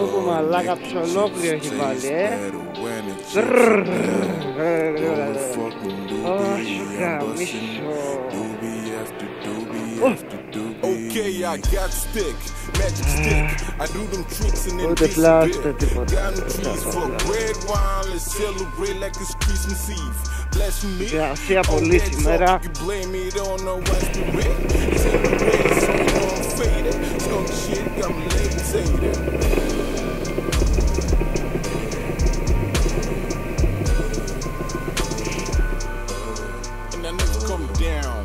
Όπο μαλάκα ψωνόκριο έχει βάλει, Όχι γαμίσο. Okay, I got stick, magic stick. I do them tricks and then Ούτε πλάστε τίποτα. got them trees for red wine. Let's celebrate like it's Christmas Eve. Bless me. Γεια πολύ σήμερα. You blame it on the white spirit. Celebrate, so you know I'm faded. Skunk shit got me levitated. And I never come down.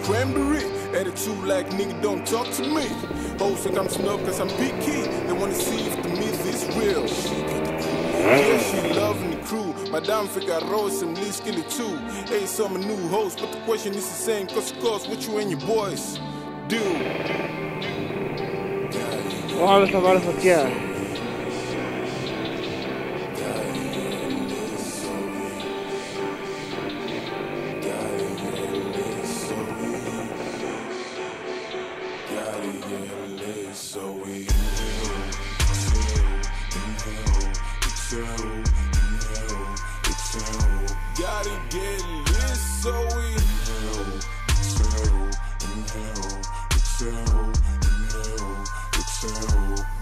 Cranberry, attitude like nigga don't talk to me. Hoes think I'm snub cause I'm picky. They wanna see if the myth is real. Yeah, she loving the crew. Madame figure rose some least skinny too. Hey, some new host, but the question is the same. Cause of course, what you and your boys do. Ο άλλος θα βάλει φωτιά. Gotta get lit, so we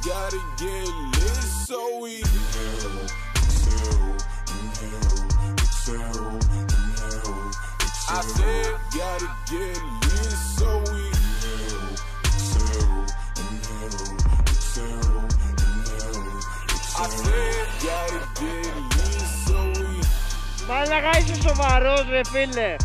gotta get lit, so we I said gotta get lit, so we I said gotta get lit, so we Μαλάκα είσαι σοβαρός ρε φίλε.